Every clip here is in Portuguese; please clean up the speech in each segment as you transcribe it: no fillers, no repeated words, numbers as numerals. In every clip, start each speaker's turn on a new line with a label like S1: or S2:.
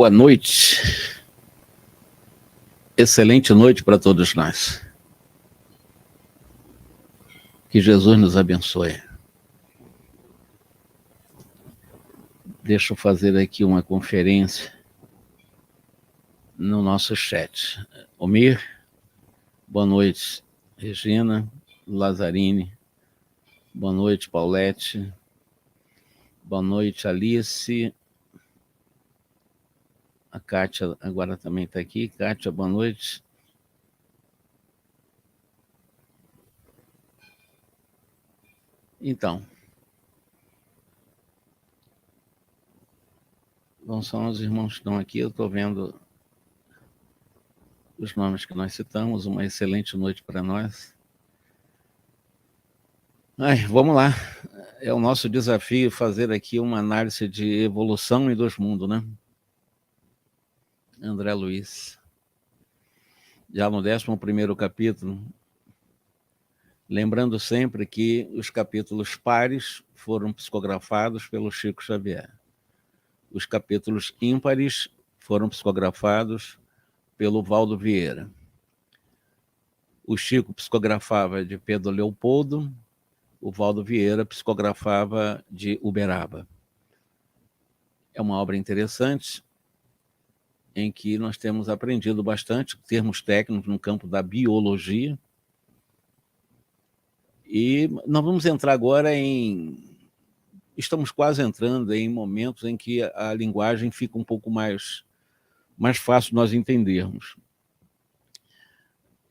S1: boa noite. Excelente noite para todos nós. Que Jesus nos abençoe. Deixa eu fazer aqui uma conferência no nosso chat. Omir, boa noite. Regina, Lazzarini, boa noite, Paulette. Boa noite, Alice. A Kátia agora também está aqui. Kátia, boa noite. Então, são os irmãos que estão aqui. Eu estou vendo os nomes que nós citamos. Uma excelente noite para nós. Vamos lá. É o nosso desafio fazer aqui uma análise de evolução e dos mundos, né? André Luiz. Já no 11º capítulo, lembrando sempre que os capítulos pares foram psicografados pelo Chico Xavier. Os capítulos ímpares foram psicografados pelo Valdo Vieira. O Chico psicografava de Pedro Leopoldo, o Valdo Vieira psicografava de Uberaba. É uma obra interessante, em que nós temos aprendido bastante termos técnicos no campo da biologia. E nós vamos entrar agora estamos quase entrando em momentos em que a linguagem fica um pouco mais fácil nós entendermos.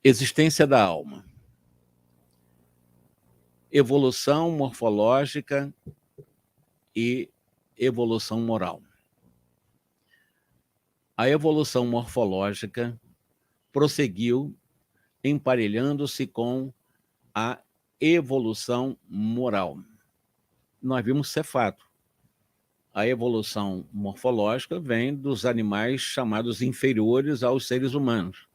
S1: Existência da alma. Evolução morfológica e evolução moral. A evolução morfológica prosseguiu emparelhando-se com a evolução moral. Nós vimos ser fato. A evolução morfológica vem dos animais chamados inferiores aos seres humanos.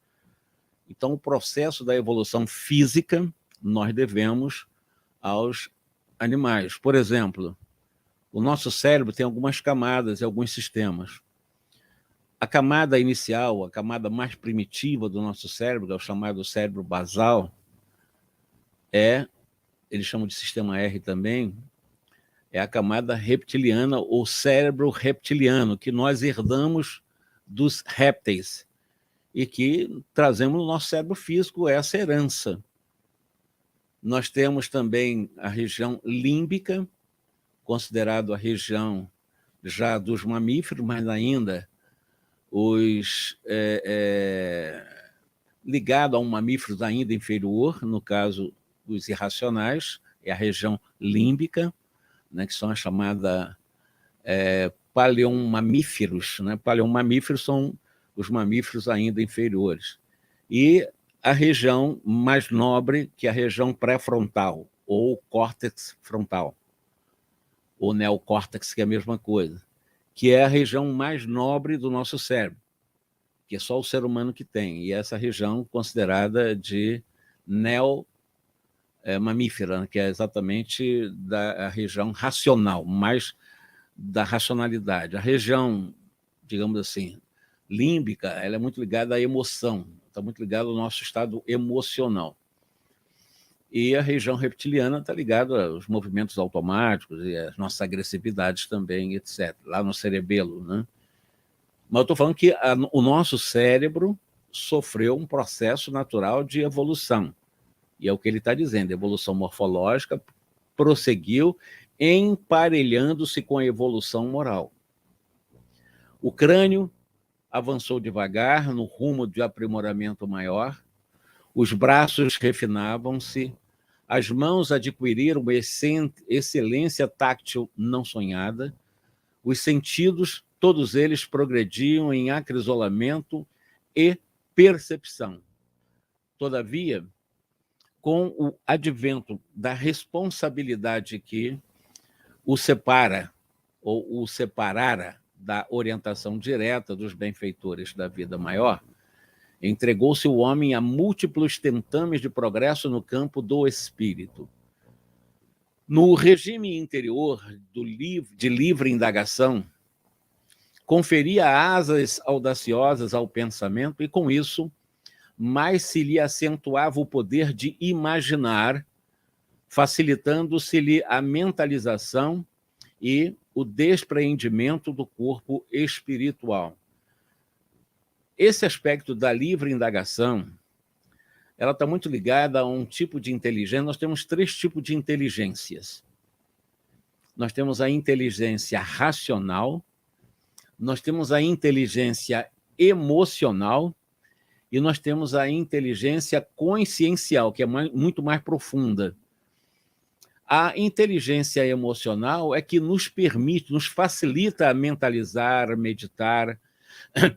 S1: Então, o processo da evolução física nós devemos aos animais. Por exemplo, o nosso cérebro tem algumas camadas e alguns sistemas. A camada inicial, a camada mais primitiva do nosso cérebro, que é o chamado cérebro basal, eles chamam de sistema R também, é a camada reptiliana ou cérebro reptiliano, que nós herdamos dos répteis e que trazemos no nosso cérebro físico essa herança. Nós temos também a região límbica, considerado a região já dos mamíferos, mas ainda ligado a um mamífero ainda inferior, no caso dos irracionais, é a região límbica, né, que são a chamada paleomamíferos. Né? Paleomamíferos são os mamíferos ainda inferiores. E a região mais nobre, que é a região pré-frontal, ou córtex frontal, ou neocórtex, que é a mesma coisa, que é a região mais nobre do nosso cérebro, que é só o ser humano que tem, e essa região considerada de mamífera, que é exatamente da região racional, mais da racionalidade. A região, digamos assim, límbica, ela é muito ligada à emoção, está muito ligada ao nosso estado emocional. E a região reptiliana está ligada aos movimentos automáticos e às nossas agressividades também, etc., lá no cerebelo, né? Mas eu estou falando que o nosso cérebro sofreu um processo natural de evolução. E é o que ele está dizendo, a evolução morfológica prosseguiu emparelhando-se com a evolução moral. O crânio avançou devagar no rumo de aprimoramento maior, os braços refinavam-se, as mãos adquiriram uma excelência táctil não sonhada, os sentidos, todos eles progrediam em acrisolamento e percepção. Todavia, com o advento da responsabilidade que o separa, ou o separara da orientação direta dos benfeitores da vida maior, entregou-se o homem a múltiplos tentames de progresso no campo do espírito. No regime interior de livre indagação, conferia asas audaciosas ao pensamento e, com isso, mais se lhe acentuava o poder de imaginar, facilitando-se-lhe a mentalização e o despreendimento do corpo espiritual. Esse aspecto da livre indagação, ela está muito ligada a um tipo de inteligência. Nós temos 3 tipos de inteligências. Nós temos a inteligência racional, nós temos a inteligência emocional e nós temos a inteligência consciencial, que é muito mais profunda. A inteligência emocional é que nos permite, nos facilita a mentalizar, meditar,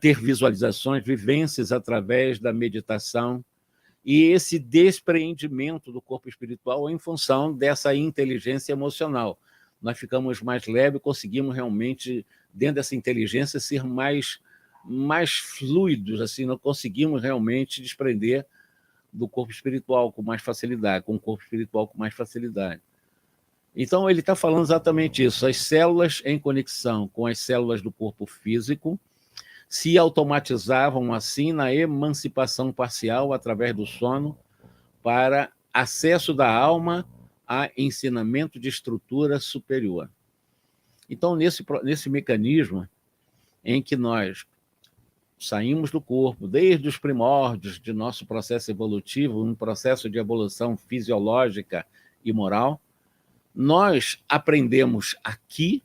S1: ter visualizações, vivências através da meditação, e esse despreendimento do corpo espiritual em função dessa inteligência emocional. Nós ficamos mais leves, conseguimos realmente, dentro dessa inteligência, ser mais fluidos, assim, não conseguimos realmente desprender do corpo espiritual com mais facilidade, com o corpo espiritual com mais facilidade. Então, ele está falando exatamente isso. As células em conexão com as células do corpo físico se automatizavam assim na emancipação parcial através do sono para acesso da alma a ensinamento de estrutura superior. Então, nesse mecanismo em que nós saímos do corpo, desde os primórdios de nosso processo evolutivo, um processo de evolução fisiológica e moral, nós aprendemos aqui,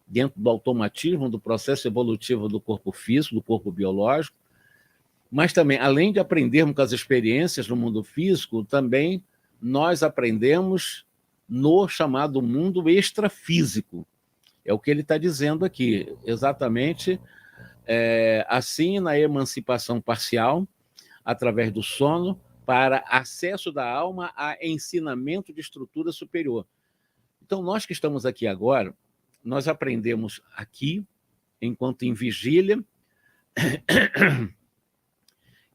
S1: dentro do automatismo do processo evolutivo do corpo físico, do corpo biológico, mas também, além de aprendermos com as experiências no mundo físico, também nós aprendemos no chamado mundo extrafísico. É o que ele está dizendo aqui, exatamente assim na emancipação parcial, através do sono, para acesso da alma a ensinamento de estrutura superior. Então, nós que estamos aqui agora, nós aprendemos aqui, enquanto em vigília,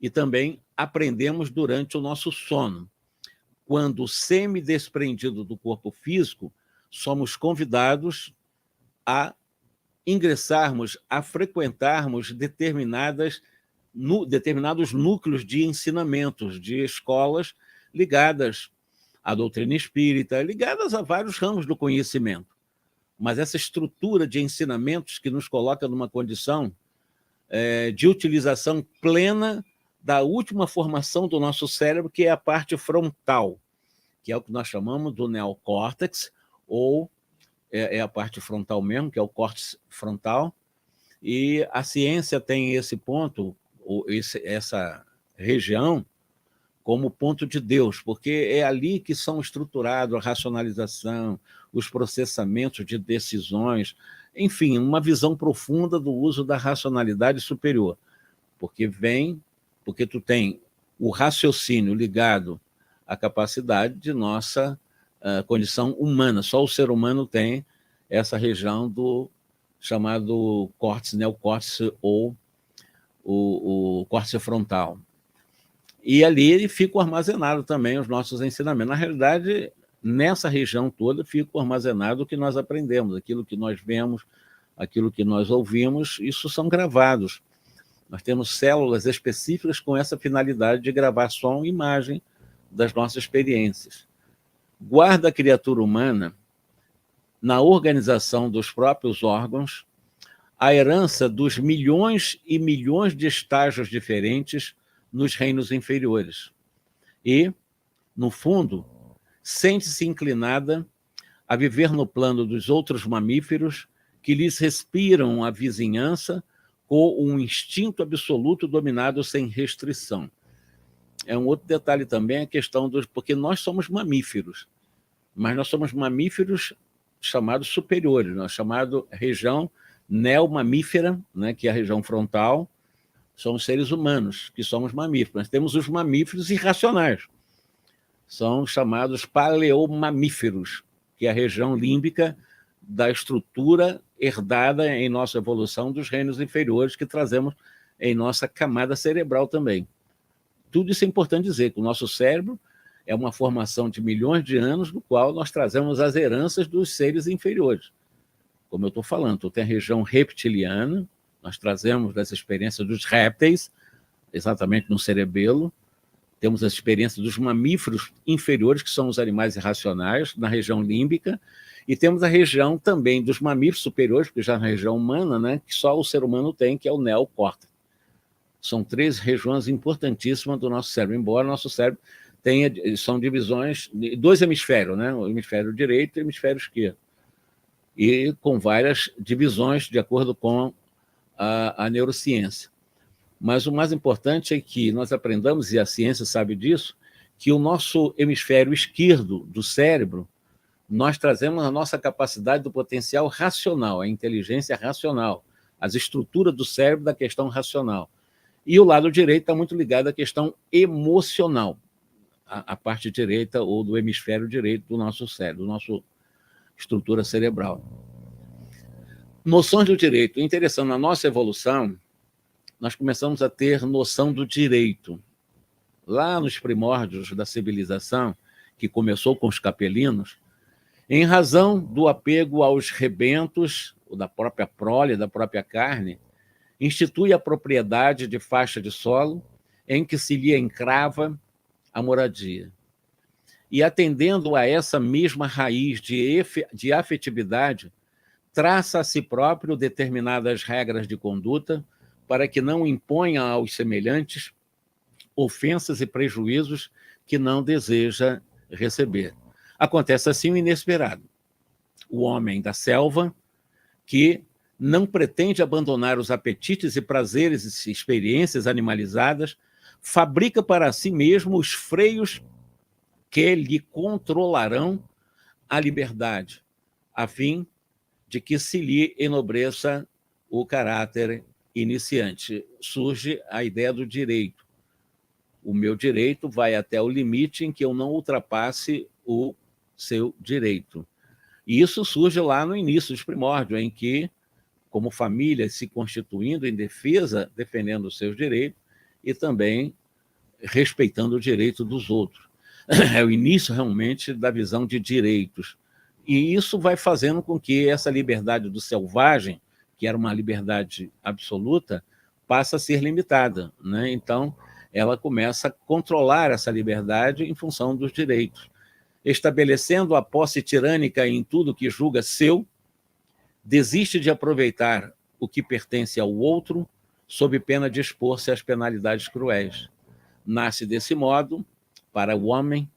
S1: e também aprendemos durante o nosso sono. Quando semi-desprendido do corpo físico, somos convidados a ingressarmos, a frequentarmos determinados núcleos de ensinamentos, de escolas ligadas à doutrina espírita, ligadas a vários ramos do conhecimento. Mas essa estrutura de ensinamentos que nos coloca numa condição de utilização plena da última formação do nosso cérebro, que é a parte frontal, que é o que nós chamamos do neocórtex, ou é a parte frontal mesmo, que é o córtex frontal, e a ciência tem esse ponto, essa região, como ponto de Deus, porque é ali que são estruturados a racionalização, os processamentos de decisões, enfim, uma visão profunda do uso da racionalidade superior, porque tu tem o raciocínio ligado à capacidade de nossa condição humana. Só o ser humano tem essa região do chamado córtex, neocórtex ou o córtex frontal. E ali ficam armazenados também os nossos ensinamentos. Na realidade, nessa região toda ficam armazenados o que nós aprendemos, aquilo que nós vemos, aquilo que nós ouvimos, isso são gravados. Nós temos células específicas com essa finalidade de gravar som e imagem das nossas experiências. Guarda a criatura humana, na organização dos próprios órgãos, a herança dos milhões e milhões de estágios diferentes nos reinos inferiores. E, no fundo, sente-se inclinada a viver no plano dos outros mamíferos que lhes respiram a vizinhança com um instinto absoluto dominado sem restrição. É um outro detalhe também, a questão porque nós somos mamíferos, mas nós somos mamíferos chamados superiores, nós chamado região neomamífera, né, que é a região frontal. Somos seres humanos, que somos mamíferos. Nós temos os mamíferos irracionais. São chamados paleomamíferos, que é a região límbica da estrutura herdada em nossa evolução dos reinos inferiores que trazemos em nossa camada cerebral também. Tudo isso é importante dizer, que o nosso cérebro é uma formação de milhões de anos, no qual nós trazemos as heranças dos seres inferiores. Como eu estou falando, tu tem a região reptiliana, Nós trazemos das experiências dos répteis, exatamente no cerebelo, temos as experiências dos mamíferos inferiores, que são os animais irracionais, na região límbica, e temos a região também dos mamíferos superiores, porque já na região humana, né, que só o ser humano tem, que é o neocórtex. São 3 regiões importantíssimas do nosso cérebro, embora o nosso cérebro tenha, são divisões, 2 hemisférios, né, o hemisfério direito e o hemisfério esquerdo, e com várias divisões de acordo com a neurociência. Mas o mais importante é que nós aprendamos, e a ciência sabe disso, que o nosso hemisfério esquerdo do cérebro, nós trazemos a nossa capacidade do potencial racional, a inteligência racional, as estruturas do cérebro da questão racional. E o lado direito está muito ligado à questão emocional, a parte direita ou do hemisfério direito do nosso cérebro, da nossa estrutura cerebral. Noções do direito. Interessante, na nossa evolução, nós começamos a ter noção do direito. Lá nos primórdios da civilização, que começou com os capelinos, em razão do apego aos rebentos, ou da própria prole, da própria carne, institui a propriedade de faixa de solo em que se lhe encrava a moradia. E atendendo a essa mesma raiz de afetividade, traça a si próprio determinadas regras de conduta para que não imponha aos semelhantes ofensas e prejuízos que não deseja receber. Acontece assim o inesperado. O homem da selva, que não pretende abandonar os apetites e prazeres e experiências animalizadas, fabrica para si mesmo os freios que lhe controlarão a liberdade, a fim de que se lhe enobreça o caráter iniciante. Surge a ideia do direito. O meu direito vai até o limite em que eu não ultrapasse o seu direito. E isso surge lá no início dos primórdios, em que, como família se constituindo em defesa, defendendo os seus direitos e também respeitando o direito dos outros. É o início realmente da visão de direitos. E isso vai fazendo com que essa liberdade do selvagem, que era uma liberdade absoluta, passe a ser limitada, né? Então, ela começa a controlar essa liberdade em função dos direitos, estabelecendo a posse tirânica em tudo que julga seu, desiste de aproveitar o que pertence ao outro, sob pena de expor-se às penalidades cruéis. Nasce desse modo, para o homem,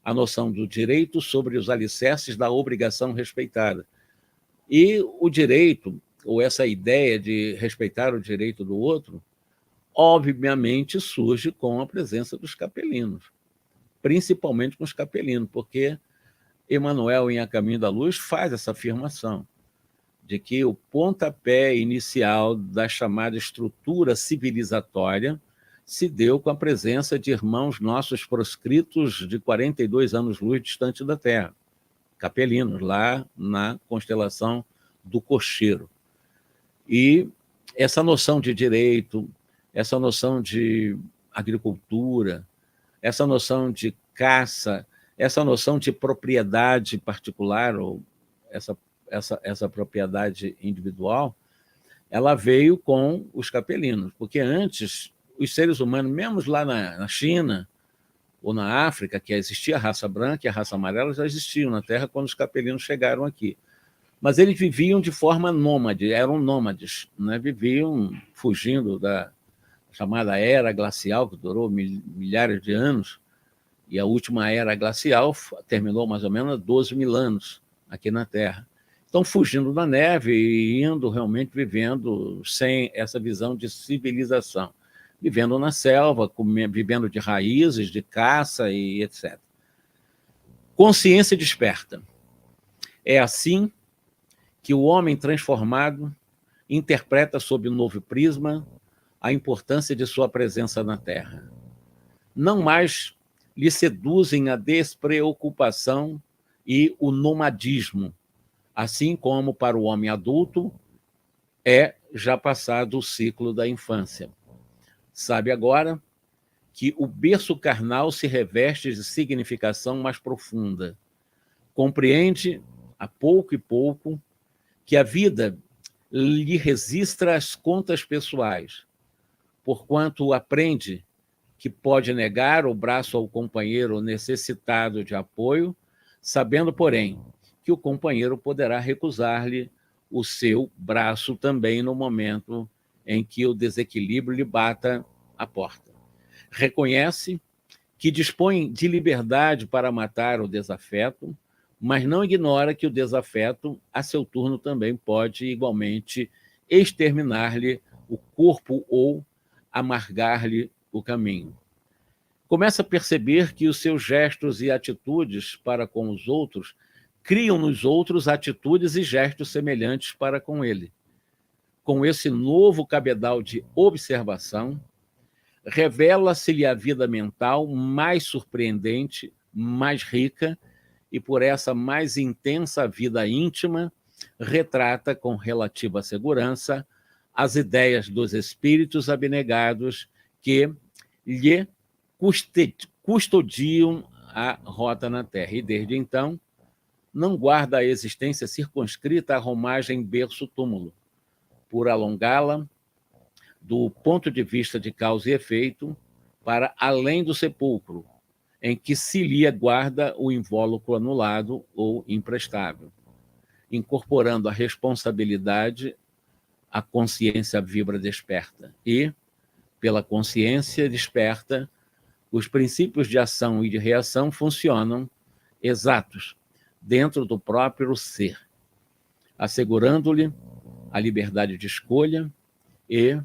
S1: a noção do direito sobre os alicerces da obrigação respeitada. E o direito, ou essa ideia de respeitar o direito do outro, obviamente surge com a presença dos capelinos, principalmente com os capelinos, porque Emmanuel, em A Caminho da Luz, faz essa afirmação de que o pontapé inicial da chamada estrutura civilizatória se deu com a presença de irmãos nossos proscritos de 42 anos-luz distante da Terra, capelinos, lá na constelação do Cocheiro. E essa noção de direito, essa noção de agricultura, essa noção de caça, essa noção de propriedade particular, ou essa propriedade individual, ela veio com os capelinos, porque antes os seres humanos, mesmo lá na China ou na África, que existia a raça branca e a raça amarela, já existiam na Terra quando os capelinos chegaram aqui. Mas eles viviam de forma nômade, eram nômades, né? Viviam fugindo da chamada era glacial, que durou milhares de anos, e a última era glacial terminou mais ou menos há 12 mil anos aqui na Terra. Então, fugindo da neve e indo realmente vivendo sem essa visão de civilização, vivendo na selva, vivendo de raízes, de caça e etc. Consciência desperta. É assim que o homem transformado interpreta sob um novo prisma a importância de sua presença na Terra. Não mais lhe seduzem a despreocupação e o nomadismo, assim como para o homem adulto é já passado o ciclo da infância. Sabe agora que o berço carnal se reveste de significação mais profunda. Compreende, a pouco e pouco, que a vida lhe registra as contas pessoais, porquanto aprende que pode negar o braço ao companheiro necessitado de apoio, sabendo, porém, que o companheiro poderá recusar-lhe o seu braço também no momento em que o desequilíbrio lhe bata a porta. Reconhece que dispõe de liberdade para matar o desafeto, mas não ignora que o desafeto, a seu turno, também pode igualmente exterminar-lhe o corpo ou amargar-lhe o caminho. Começa a perceber que os seus gestos e atitudes para com os outros criam nos outros atitudes e gestos semelhantes para com ele. Com esse novo cabedal de observação, revela-se-lhe a vida mental mais surpreendente, mais rica, e por essa mais intensa vida íntima, retrata com relativa segurança as ideias dos espíritos abnegados que lhe custodiam a rota na Terra. E desde então, não guarda a existência circunscrita à romagem berço-túmulo, por alongá-la do ponto de vista de causa e efeito para além do sepulcro, em que se lhe guarda o invólucro anulado ou imprestável, incorporando a responsabilidade à consciência vibra desperta. E, pela consciência desperta, os princípios de ação e de reação funcionam exatos dentro do próprio ser, assegurando-lhe a liberdade de escolha e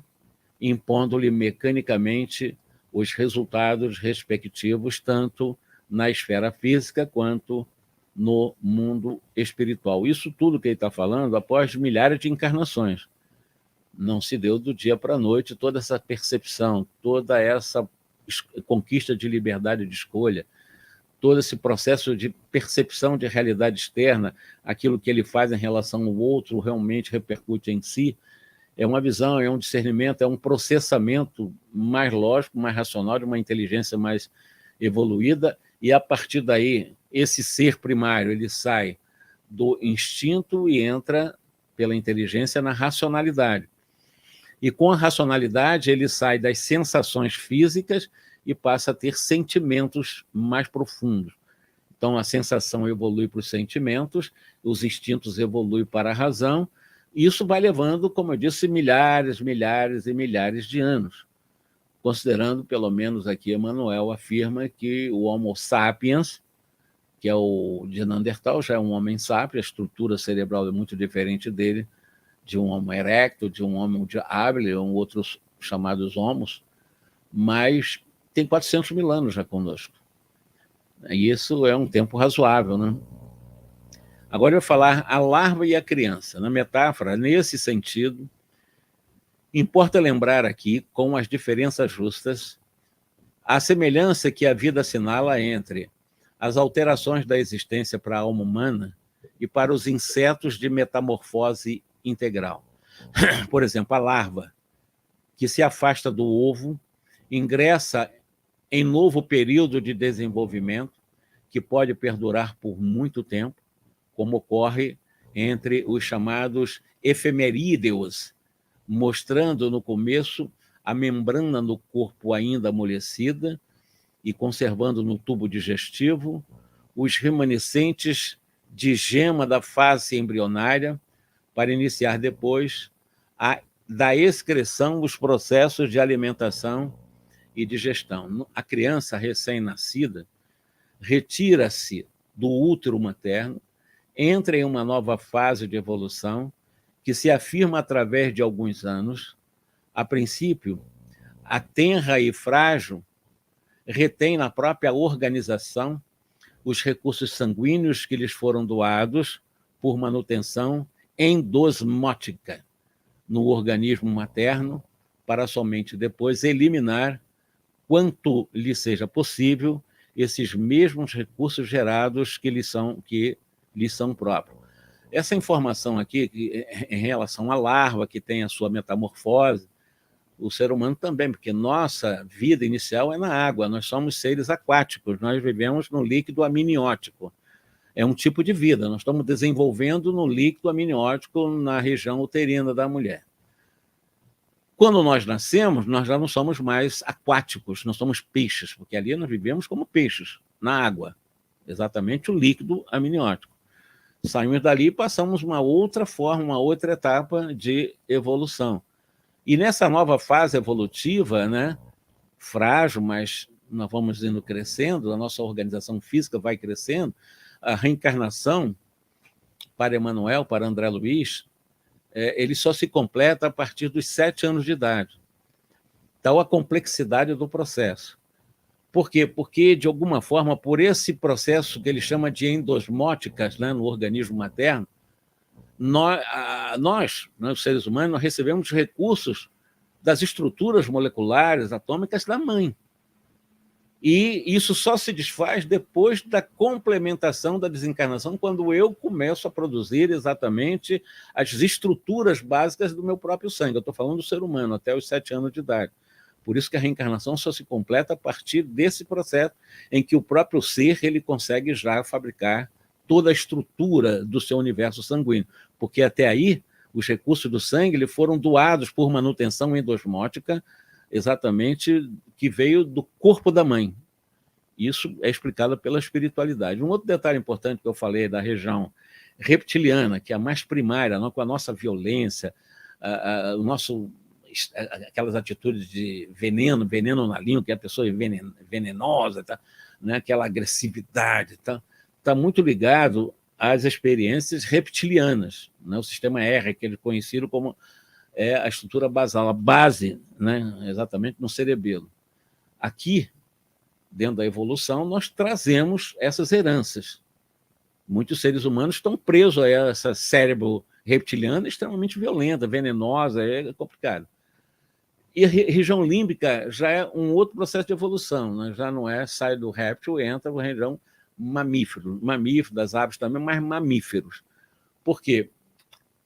S1: impondo-lhe mecanicamente os resultados respectivos, tanto na esfera física quanto no mundo espiritual. Isso tudo que ele está falando após milhares de encarnações. Não se deu do dia para a noite toda essa percepção, toda essa conquista de liberdade de escolha, todo esse processo de percepção de realidade externa, aquilo que ele faz em relação ao outro realmente repercute em si. É uma visão, é um discernimento, é um processamento mais lógico, mais racional, de uma inteligência mais evoluída, e a partir daí, esse ser primário, ele sai do instinto e entra pela inteligência na racionalidade. E com a racionalidade, ele sai das sensações físicas e passa a ter sentimentos mais profundos. Então, a sensação evolui para os sentimentos, os instintos evoluem para a razão, e isso vai levando, como eu disse, milhares, milhares e milhares de anos, considerando, pelo menos aqui, Emmanuel afirma que o Homo sapiens, que é o de Neandertal, já é um homem sábio, a estrutura cerebral é muito diferente dele, de um Homo erecto, de um Homo habilis, ou outros chamados Homos, mas tem 400 mil anos já conosco. E isso é um tempo razoável, né? Agora eu vou falar a larva e a criança. Na metáfora, nesse sentido, importa lembrar aqui, com as diferenças justas, a semelhança que a vida assinala entre as alterações da existência para a alma humana e para os insetos de metamorfose integral. Por exemplo, a larva, que se afasta do ovo, ingressa em novo período de desenvolvimento, que pode perdurar por muito tempo, como ocorre entre os chamados efemerídeos, mostrando no começo a membrana no corpo ainda amolecida e conservando no tubo digestivo os remanescentes de gema da fase embrionária, para iniciar depois da excreção os processos de alimentação e digestão. A criança recém-nascida retira-se do útero materno, entra em uma nova fase de evolução que se afirma através de alguns anos. A princípio, a tenra e frágil retém na própria organização os recursos sanguíneos que lhes foram doados por manutenção endosmótica no organismo materno, para somente depois eliminar, quanto lhe seja possível, esses mesmos recursos gerados que lhe são próprios. Essa informação aqui, em relação à larva, que tem a sua metamorfose, o ser humano também, porque nossa vida inicial é na água, nós somos seres aquáticos, nós vivemos no líquido amniótico. é um tipo de vida. Nós estamos desenvolvendo no líquido amniótico na região uterina da mulher. Quando nós nascemos, nós já não somos mais aquáticos, nós somos peixes, porque ali nós vivemos como peixes, na água, exatamente o líquido amniótico. Saímos dali e passamos uma outra forma, uma outra etapa de evolução. E nessa nova fase evolutiva, né, frágil, mas nós vamos indo crescendo, a nossa organização física vai crescendo, a reencarnação, para Emmanuel, para André Luiz, ele só se completa a partir dos 7 anos de idade. Tal a complexidade do processo. Por quê? Porque, de alguma forma, por esse processo que ele chama de endosmóticas, né, no organismo materno, nós, os seres humanos, nós recebemos recursos das estruturas moleculares atômicas da mãe. E isso só se desfaz depois da complementação da desencarnação, quando eu começo a produzir exatamente as estruturas básicas do meu próprio sangue. Eu estou falando do ser humano, até os 7 anos de idade. Por isso que a reencarnação só se completa a partir desse processo em que o próprio ser ele consegue já fabricar toda a estrutura do seu universo sanguíneo. Porque até aí, os recursos do sangue lhe foram doados por manutenção endosmótica, exatamente, que veio do corpo da mãe. Isso é explicado pela espiritualidade. Um outro detalhe importante que eu falei da região reptiliana, que é a mais primária, com a nossa violência, o nosso, aquelas atitudes de veneno na língua, que a pessoa é venenosa, tá? Né? Aquela agressividade, tá muito ligado às experiências reptilianas, né? O sistema R, que eles conheciam como a estrutura basal, a base, né? Exatamente no cerebelo. Aqui, dentro da evolução, nós trazemos essas heranças. Muitos seres humanos estão presos a essa cérebro reptiliano extremamente violenta, venenosa, é complicado. E a região límbica já é um outro processo de evolução, né? Já não sai do réptil, entra na região mamífero, das aves também, mas mamíferos. Por quê?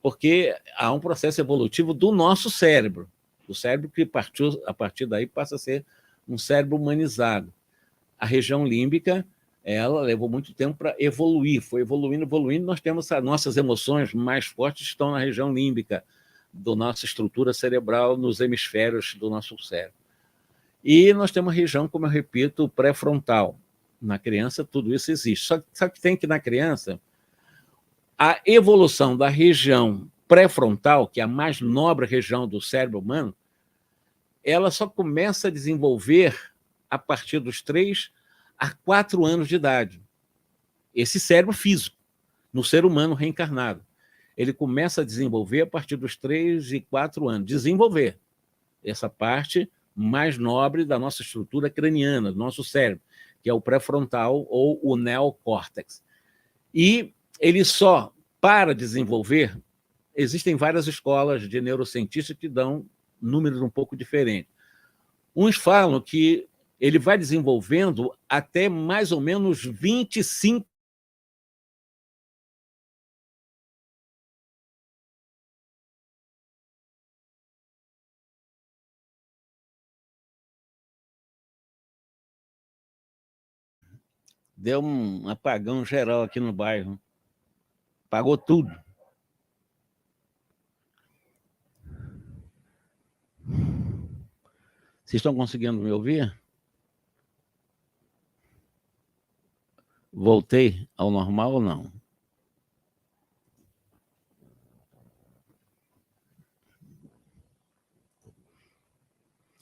S1: Porque há um processo evolutivo do nosso cérebro, o cérebro que partiu, a partir daí passa a ser um cérebro humanizado. A região límbica, ela levou muito tempo para evoluir, foi evoluindo, nós temos as nossas emoções mais fortes estão na região límbica, da nossa estrutura cerebral, nos hemisférios do nosso cérebro. E nós temos uma região, como eu repito, pré-frontal. Na criança, tudo isso existe. Só que tem que, na criança, a evolução da região pré-frontal, que é a mais nobre região do cérebro humano, ela só começa a desenvolver a partir dos 3 a 4 anos de idade. Esse cérebro físico, no ser humano reencarnado, ele começa a desenvolver a partir dos 3 e 4 anos. Desenvolver essa parte mais nobre da nossa estrutura craniana, do nosso cérebro, que é o pré-frontal ou o neocórtex. E ele só para desenvolver, existem várias escolas de neurocientistas que dão números um pouco diferentes. Uns falam que ele vai desenvolvendo até mais ou menos 25. Deu um apagão geral aqui no bairro. Apagou tudo. Vocês estão conseguindo me ouvir? Voltei ao normal ou não?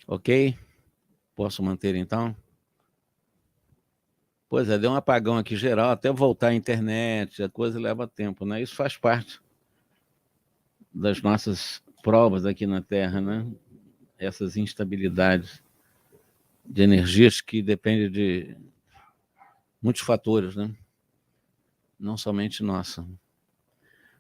S1: Ok? Posso manter, então? Pois é, deu um apagão aqui geral, até voltar à internet, a coisa leva tempo, né? Isso faz parte das nossas provas aqui na Terra, né? Essas instabilidades de energias que dependem de muitos fatores, né? Não somente nossa.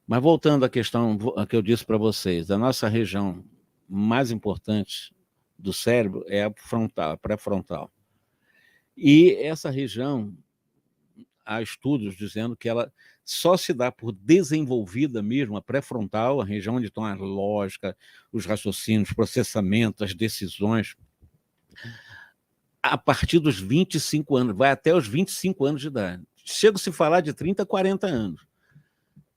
S1: Mas voltando à questão que eu disse para vocês, a nossa região mais importante do cérebro é a frontal, a pré-frontal. E essa região, há estudos dizendo que ela só se dá por desenvolvida mesmo, a pré-frontal, a região onde estão a lógica, os raciocínios, processamento, as decisões, a partir dos 25 anos, vai até os 25 anos de idade. chega a se falar de 30, 40 anos.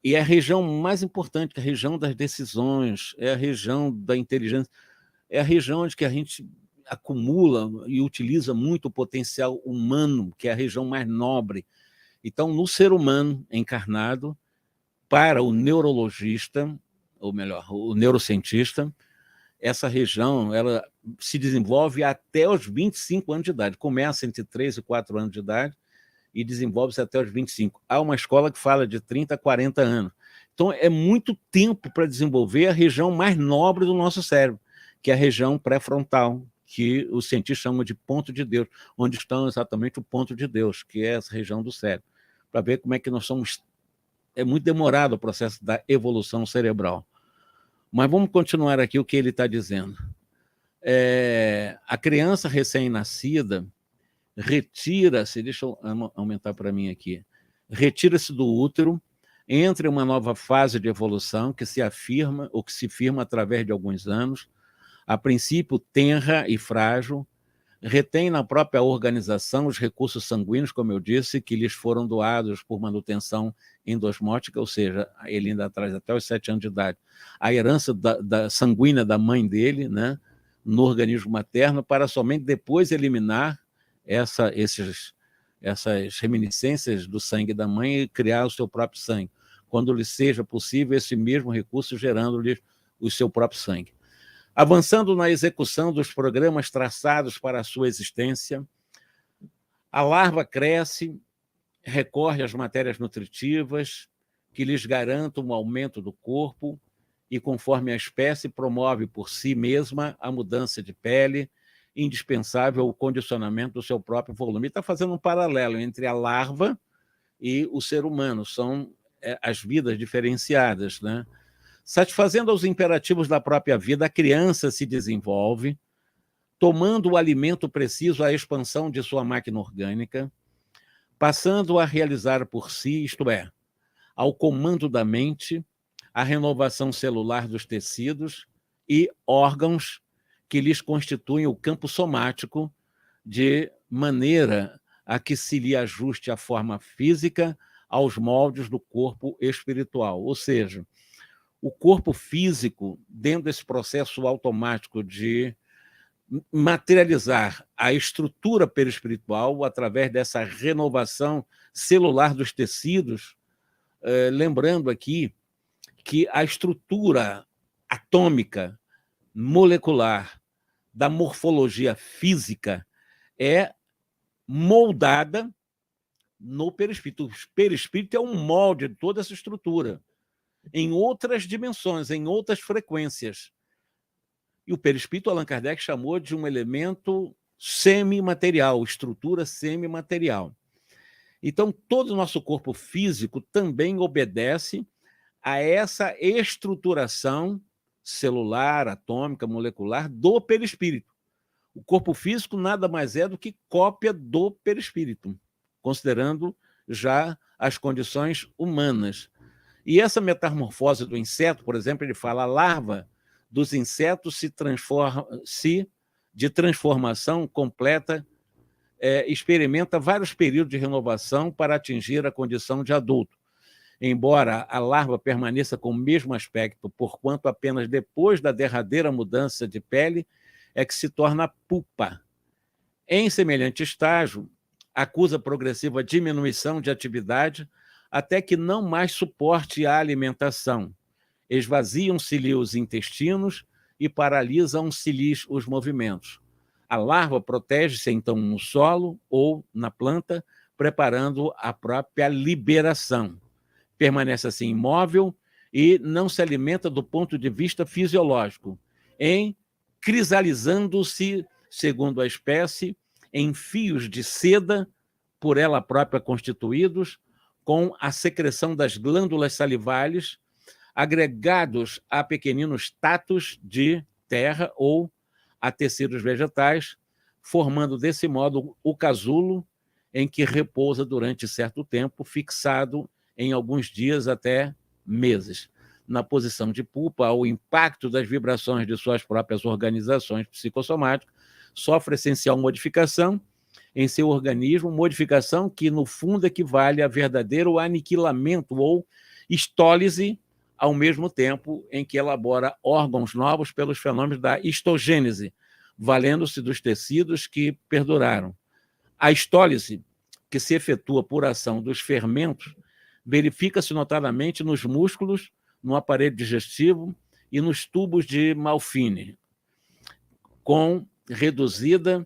S1: E é a região mais importante, é a região das decisões, é a região da inteligência, é a região onde que a gente acumula e utiliza muito o potencial humano, que é a região mais nobre. Então, no ser humano encarnado, para o neurologista, ou melhor, o neurocientista, essa região ela se desenvolve até os 25 anos de idade. Começa entre 3 e 4 anos de idade e desenvolve-se até os 25. Há uma escola que fala de 30 a 40 anos. Então, é muito tempo para desenvolver a região mais nobre do nosso cérebro, que é a região pré-frontal, que os cientistas chamam de ponto de Deus, onde está exatamente o ponto de Deus, que é essa região do cérebro, para ver como é que nós somos. É muito demorado o processo da evolução cerebral. Mas vamos continuar aqui o que ele está dizendo. A criança recém-nascida retira-se, deixa eu aumentar para mim aqui, retira-se do útero, entra em uma nova fase de evolução que se afirma, ou que se firma através de alguns anos, a princípio tenra e frágil, retém na própria organização os recursos sanguíneos, como eu disse, que lhes foram doados por manutenção endosmótica, ou seja, ele ainda traz até os 7 anos de idade, a herança da sanguínea da mãe dele, né, no organismo materno, para somente depois eliminar essas reminiscências do sangue da mãe e criar o seu próprio sangue, quando lhe seja possível esse mesmo recurso gerando-lhe o seu próprio sangue. Avançando na execução dos programas traçados para a sua existência, a larva cresce, recorre às matérias nutritivas que lhes garantam um aumento do corpo e, conforme a espécie, promove por si mesma a mudança de pele, indispensável ao condicionamento do seu próprio volume. Está fazendo um paralelo entre a larva e o ser humano, são as vidas diferenciadas, né? Satisfazendo aos imperativos da própria vida, a criança se desenvolve, tomando o alimento preciso à expansão de sua máquina orgânica, passando a realizar por si, isto é, ao comando da mente, a renovação celular dos tecidos e órgãos que lhes constituem o campo somático, de maneira a que se lhe ajuste a forma física aos moldes do corpo espiritual. Ou seja, o corpo físico, dentro desse processo automático de materializar a estrutura perispiritual através dessa renovação celular dos tecidos, lembrando aqui que a estrutura atômica, molecular, da morfologia física é moldada no perispírito. O perispírito é um molde de toda essa estrutura, em outras dimensões, em outras frequências. E o perispírito, Allan Kardec chamou de um elemento semimaterial, estrutura semimaterial. Então, todo o nosso corpo físico também obedece a essa estruturação celular, atômica, molecular do perispírito. O corpo físico nada mais é do que cópia do perispírito, considerando já as condições humanas. E essa metamorfose do inseto, por exemplo, ele fala, a larva dos insetos de transformação completa, experimenta vários períodos de renovação para atingir a condição de adulto. Embora a larva permaneça com o mesmo aspecto, porquanto apenas depois da derradeira mudança de pele é que se torna pupa. Em semelhante estágio, acusa progressiva diminuição de atividade até que não mais suporte a alimentação. Esvaziam-se-lhe os intestinos e paralisam-se-lhes os movimentos. A larva protege-se, então, no solo ou na planta, preparando a própria liberação. Permanece assim imóvel e não se alimenta do ponto de vista fisiológico, crisalizando-se, segundo a espécie, em fios de seda, por ela própria constituídos, com a secreção das glândulas salivares, agregados a pequeninos tatos de terra ou a tecidos vegetais, formando desse modo o casulo em que repousa durante certo tempo, fixado em alguns dias até meses. Na posição de pupa, ao impacto das vibrações de suas próprias organizações psicossomáticas, sofre essencial modificação em seu organismo, modificação que, no fundo, equivale a verdadeiro aniquilamento ou histólise, ao mesmo tempo em que elabora órgãos novos pelos fenômenos da histogênese, valendo-se dos tecidos que perduraram. A histólise, que se efetua por ação dos fermentos, verifica-se notadamente nos músculos, no aparelho digestivo e nos tubos de Malfini, com reduzida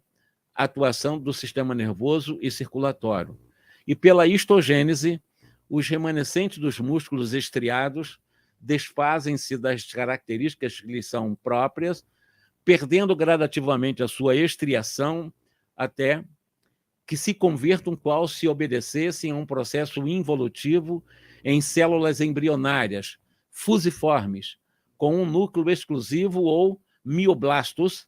S1: atuação do sistema nervoso e circulatório. E pela histogênese, os remanescentes dos músculos estriados desfazem-se das características que lhes são próprias, perdendo gradativamente a sua estriação até que se convertam qual se obedecessem a um processo involutivo em células embrionárias, fusiformes, com um núcleo exclusivo ou mioblastos,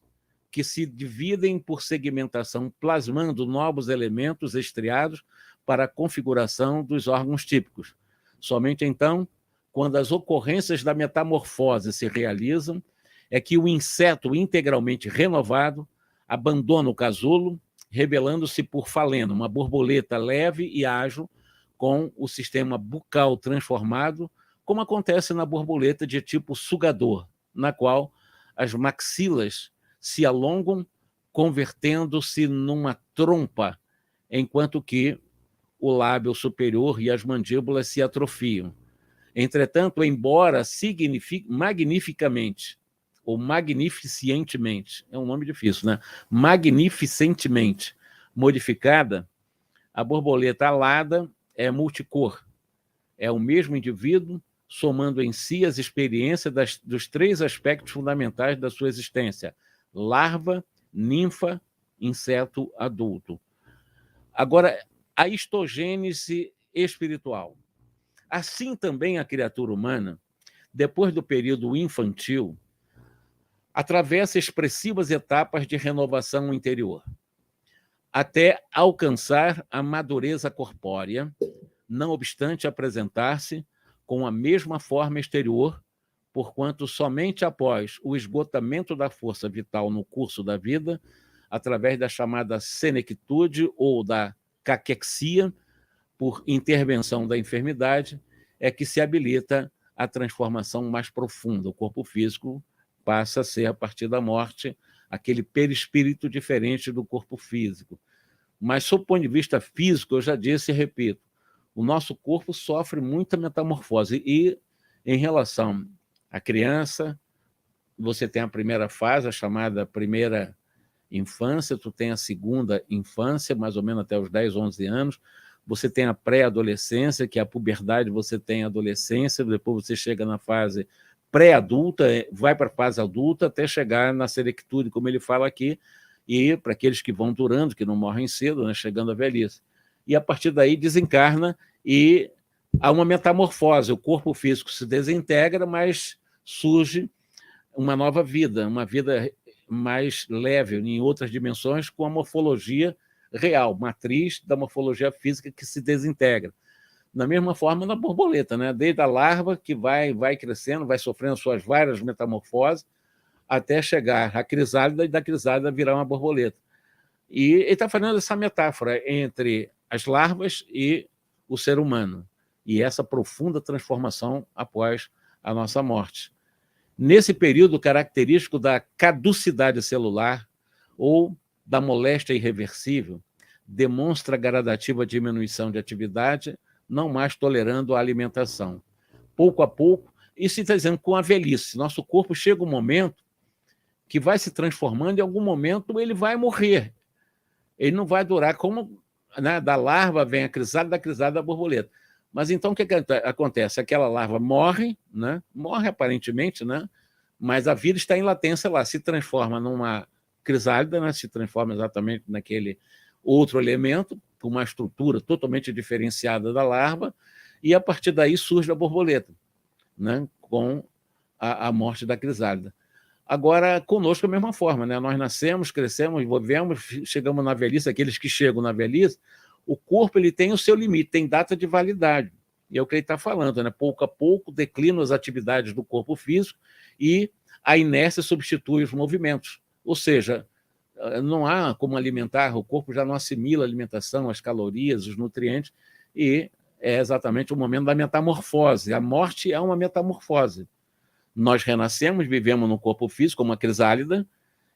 S1: que se dividem por segmentação, plasmando novos elementos estriados para a configuração dos órgãos típicos. Somente então, quando as ocorrências da metamorfose se realizam, é que o inseto integralmente renovado abandona o casulo, revelando-se por faleno, uma borboleta leve e ágil, com o sistema bucal transformado, como acontece na borboleta de tipo sugador, na qual as maxilas se alongam, convertendo-se numa trompa, enquanto que o lábio superior e as mandíbulas se atrofiam. Entretanto, embora magnificamente, ou magnificentemente, é um nome difícil, né? Magnificentemente modificada, a borboleta alada é multicor. É o mesmo indivíduo, somando em si as experiências dos três aspectos fundamentais da sua existência: larva, ninfa, inseto adulto. Agora, a histogênese espiritual. Assim também a criatura humana, depois do período infantil, atravessa expressivas etapas de renovação interior, até alcançar a madureza corpórea, não obstante apresentar-se com a mesma forma exterior, porquanto somente após o esgotamento da força vital no curso da vida, através da chamada senectude ou da caquexia, por intervenção da enfermidade, é que se habilita a transformação mais profunda. O corpo físico passa a ser, a partir da morte, aquele perispírito diferente do corpo físico. Mas, sob o ponto de vista físico, eu já disse e repito, o nosso corpo sofre muita metamorfose. E, em relação à criança, você tem a primeira fase, a chamada primeira infância, tu tem a segunda infância, mais ou menos até os 10, 11 anos, você tem a pré-adolescência, que é a puberdade, você tem a adolescência, depois você chega na fase pré-adulta, vai para a fase adulta, até chegar na senectude, como ele fala aqui, e para aqueles que vão durando, que não morrem cedo, né, chegando à velhice. E a partir daí desencarna e há uma metamorfose, o corpo físico se desintegra, mas surge uma nova vida, uma vida mais leve, em outras dimensões, com a morfologia real, matriz da morfologia física que se desintegra. Da mesma forma na borboleta, né? Desde a larva que vai crescendo, vai sofrendo suas várias metamorfoses, até chegar à crisálida e da crisálida virar uma borboleta. E ele está fazendo essa metáfora entre as larvas e o ser humano, e essa profunda transformação após a nossa morte. Nesse período característico da caducidade celular ou da moléstia irreversível, demonstra gradativa diminuição de atividade, não mais tolerando a alimentação. Pouco a pouco, isso está dizendo com a velhice, nosso corpo chega um momento que vai se transformando, e em algum momento ele vai morrer. Ele não vai durar como, né, da larva vem a crisálida, da crisálida a borboleta. Mas então o que acontece? Aquela larva morre, né? Morre aparentemente, né? Mas a vida está em latência lá, se transforma numa crisálida, né? Se transforma exatamente naquele outro elemento, com uma estrutura totalmente diferenciada da larva, e a partir daí surge a borboleta, né? Com a morte da crisálida. Agora, conosco, da mesma forma, né? Nós nascemos, crescemos, envolvemos, chegamos na velhice, aqueles que chegam na velhice, o corpo ele tem o seu limite, tem data de validade. E é o que ele está falando, né? Pouco a pouco declinam as atividades do corpo físico e a inércia substitui os movimentos. Ou seja, não há como alimentar, o corpo já não assimila a alimentação, as calorias, os nutrientes, e é exatamente o momento da metamorfose. A morte é uma metamorfose. Nós renascemos, vivemos no corpo físico, como uma crisálida,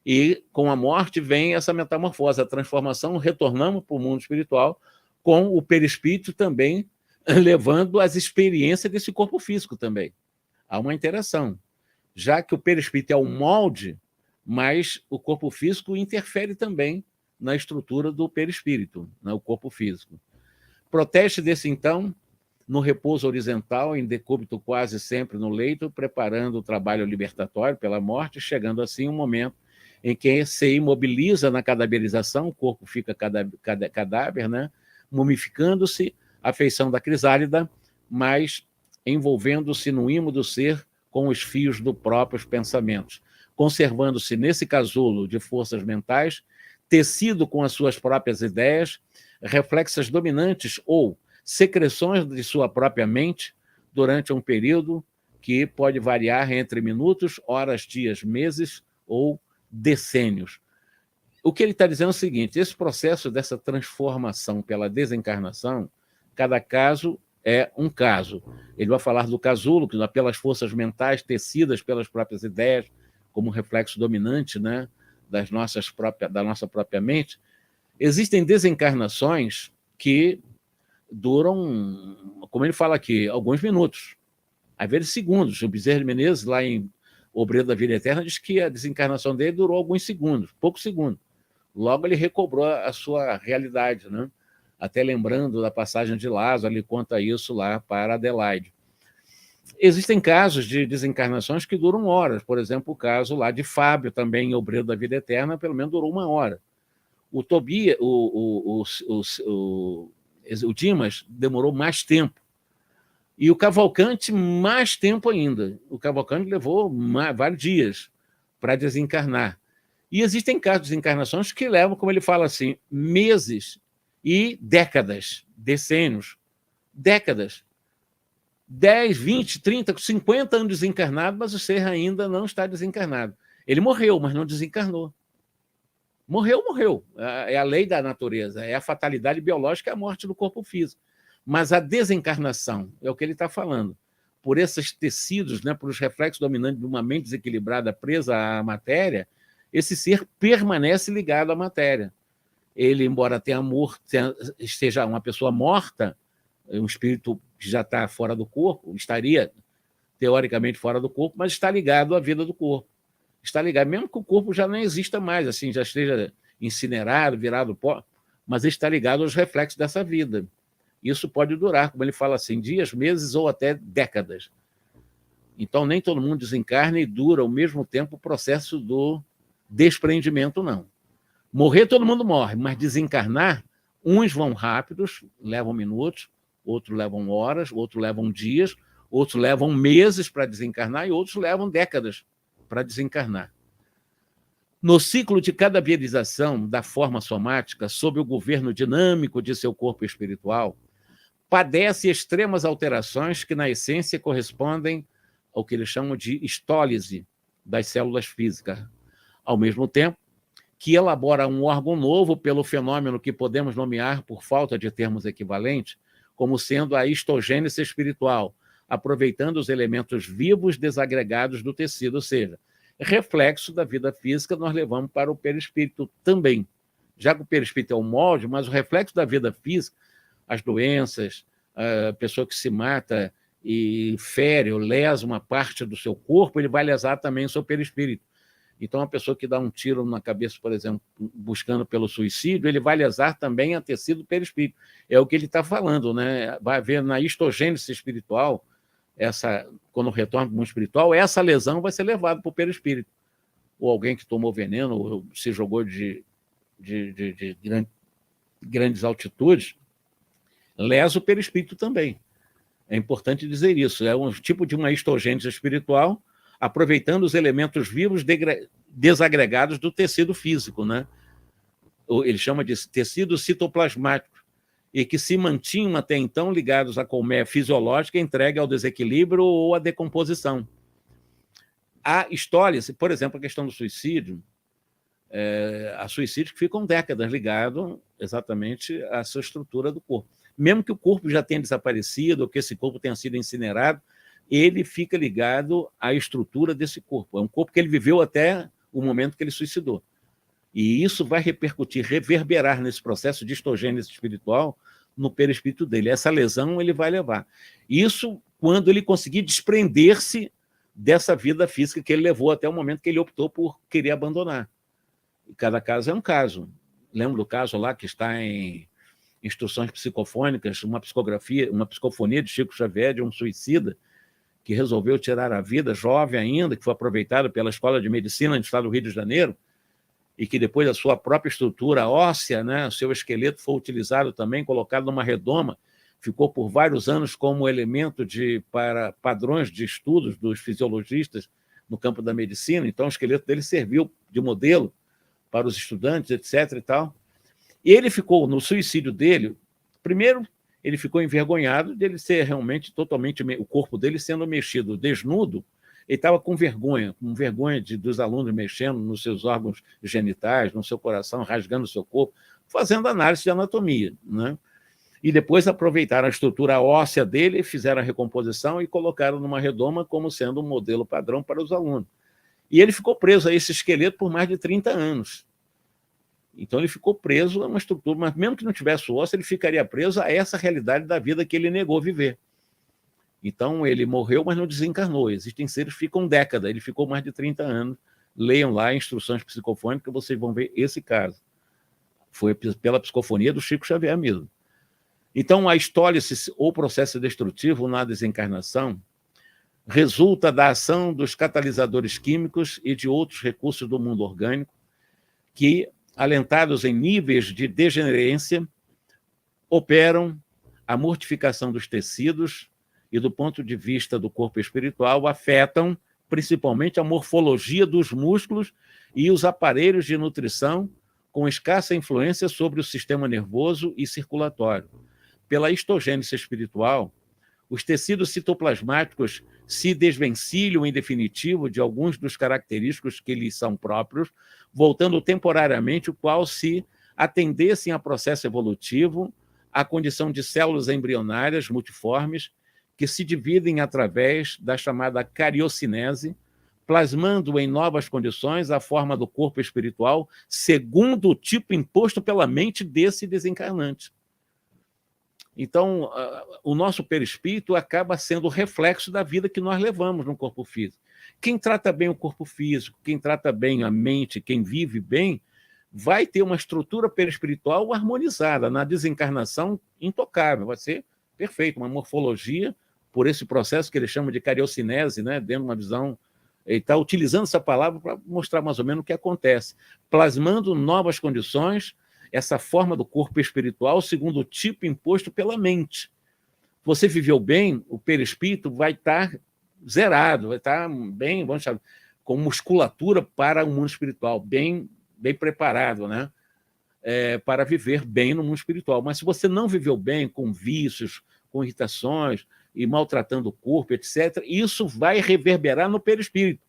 S1: e com a morte vem essa metamorfose, a transformação, retornamos para o mundo espiritual, com o perispírito também levando as experiências desse corpo físico também. Há uma interação. Já que o perispírito é o molde, mas o corpo físico interfere também na estrutura do perispírito, né, o corpo físico. Protege desse, então, no repouso horizontal, em decúbito quase sempre no leito, preparando o trabalho libertatório pela morte, chegando assim um momento em que se imobiliza na cadaverização, o corpo fica cadáver, né, mumificando-se, a feição da crisálida, mas envolvendo-se no imo do ser com os fios dos próprios pensamentos, conservando-se nesse casulo de forças mentais, tecido com as suas próprias ideias, reflexas dominantes ou secreções de sua própria mente durante um período que pode variar entre minutos, horas, dias, meses ou decênios. O que ele está dizendo é o seguinte: esse processo dessa transformação pela desencarnação, cada caso é um caso. Ele vai falar do casulo, que pelas forças mentais tecidas pelas próprias ideias, como reflexo dominante, né, da nossa própria mente. Existem desencarnações que duram, como ele fala aqui, alguns minutos, às vezes segundos. O Bezerra de Menezes, lá em Obreiro da Vida Eterna, diz que a desencarnação dele durou alguns segundos, poucos segundos. Logo ele recobrou a sua realidade, né? Até lembrando da passagem de Lázaro, ele conta isso lá para Adelaide. Existem casos de desencarnações que duram horas, por exemplo, o caso lá de Fábio, também em Obreiro da Vida Eterna, pelo menos durou 1 hora. O Tobias, o Dimas demorou mais tempo. E o Cavalcante, mais tempo ainda. O Cavalcante levou vários dias para desencarnar. E existem casos de desencarnações que levam, como ele fala assim, meses e décadas, decênios, décadas. 10, 20, 30, 50 anos desencarnado, mas o ser ainda não está desencarnado. Ele morreu, mas não desencarnou. Morreu. É a lei da natureza, é a fatalidade biológica, é a morte do corpo físico. Mas a desencarnação, é o que ele está falando, por esses tecidos, né, por os reflexos dominantes de uma mente desequilibrada presa à matéria, esse ser permanece ligado à matéria. Ele, embora esteja uma pessoa morta, um espírito que já está fora do corpo, estaria teoricamente fora do corpo, mas está ligado à vida do corpo. Está ligado, mesmo que o corpo já não exista mais, assim, já esteja incinerado, virado pó, mas está ligado aos reflexos dessa vida. Isso pode durar, como ele fala assim, dias, meses ou até décadas. Então, nem todo mundo desencarna e dura ao mesmo tempo o processo do desprendimento, não. Morrer, todo mundo morre, mas desencarnar, uns vão rápidos, levam minutos, outros levam horas, outros levam dias, outros levam meses para desencarnar e outros levam décadas para desencarnar. No ciclo de cadaverização da forma somática, sob o governo dinâmico de seu corpo espiritual, padece extremas alterações que, na essência, correspondem ao que eles chamam de estólise das células físicas. Ao mesmo tempo, que elabora um órgão novo pelo fenômeno que podemos nomear, por falta de termos equivalentes, como sendo a histogênese espiritual, aproveitando os elementos vivos desagregados do tecido, ou seja, reflexo da vida física nós levamos para o perispírito também. Já que o perispírito é o molde, mas o reflexo da vida física, as doenças, a pessoa que se mata e fere ou lesa uma parte do seu corpo, ele vai lesar também o seu perispírito. Então, a pessoa que dá um tiro na cabeça, por exemplo, buscando pelo suicídio, ele vai lesar também a tecido perispírito. É o que ele está falando, né? Vai haver na histogênese espiritual, quando retorna para o mundo espiritual, essa lesão vai ser levada para o perispírito. Ou alguém que tomou veneno, ou se jogou de grandes altitudes, lesa o perispírito também. É importante dizer isso. É um tipo de uma histogênese espiritual, aproveitando os elementos vivos desagregados do tecido físico, né? Ele chama de tecido citoplasmático, e que se mantinham até então ligados à colmeia fisiológica entregue ao desequilíbrio ou à decomposição. A estólise, por exemplo, a questão do suicídio, há suicídios que ficam décadas ligados exatamente à sua estrutura do corpo. Mesmo que o corpo já tenha desaparecido, ou que esse corpo tenha sido incinerado, ele fica ligado à estrutura desse corpo. É um corpo que ele viveu até o momento que ele suicidou. E isso vai repercutir, reverberar nesse processo de histogênese espiritual no perispírito dele. Essa lesão ele vai levar. Isso quando ele conseguir desprender-se dessa vida física que ele levou até o momento que ele optou por querer abandonar. E cada caso é um caso. Lembra do caso lá que está em Instruções Psicofônicas, uma psicofonia de Chico Xavier, de um suicida, que resolveu tirar a vida, jovem ainda, que foi aproveitado pela Escola de Medicina do Estado do Rio de Janeiro, e que depois a sua própria estrutura óssea, né, o seu esqueleto foi utilizado também, colocado numa redoma, ficou por vários anos como elemento para padrões de estudos dos fisiologistas no campo da medicina. Então, o esqueleto dele serviu de modelo para os estudantes, etc. e tal. E ele ficou, no suicídio dele, primeiro, ele ficou envergonhado de ele ser realmente totalmente, o corpo dele sendo mexido desnudo. Ele estava com vergonha dos alunos mexendo nos seus órgãos genitais, no seu coração, rasgando o seu corpo, fazendo análise de anatomia, né? E depois aproveitaram a estrutura óssea dele, fizeram a recomposição e colocaram numa redoma como sendo um modelo padrão para os alunos. E ele ficou preso a esse esqueleto por mais de 30 anos. Então, ele ficou preso a uma estrutura, mas mesmo que não tivesse o osso, ele ficaria preso a essa realidade da vida que ele negou viver. Então, ele morreu, mas não desencarnou. Existem seres que ficam décadas, ele ficou mais de 30 anos. Leiam lá Instruções Psicofônicas, vocês vão ver esse caso. Foi pela psicofonia do Chico Xavier mesmo. Então, a estólise ou processo destrutivo na desencarnação resulta da ação dos catalisadores químicos e de outros recursos do mundo orgânico que, alentados em níveis de degenerência, operam a mortificação dos tecidos e, do ponto de vista do corpo espiritual, afetam principalmente a morfologia dos músculos e os aparelhos de nutrição, com escassa influência sobre o sistema nervoso e circulatório. Pela histogênese espiritual, os tecidos citoplasmáticos se desvencilham em definitivo de alguns dos característicos que lhes são próprios, voltando temporariamente o qual se atendessem a processo evolutivo, à condição de células embrionárias multiformes que se dividem através da chamada cariocinese, plasmando em novas condições a forma do corpo espiritual segundo o tipo imposto pela mente desse desencarnante. Então, o nosso perispírito acaba sendo o reflexo da vida que nós levamos no corpo físico. Quem trata bem o corpo físico, quem trata bem a mente, quem vive bem, vai ter uma estrutura perispiritual harmonizada, na desencarnação intocável, vai ser perfeito, uma morfologia por esse processo que eles chamam de cariocinese, né, dentro de uma visão. Ele está utilizando essa palavra para mostrar mais ou menos o que acontece, plasmando novas condições, essa forma do corpo espiritual segundo o tipo imposto pela mente. Você viveu bem, o perispírito vai estar zerado, vai estar bem, vamos chamar, com musculatura para o mundo espiritual, bem preparado, né? Para viver bem no mundo espiritual. Mas se você não viveu bem, com vícios, com irritações, e maltratando o corpo, etc., isso vai reverberar no perispírito.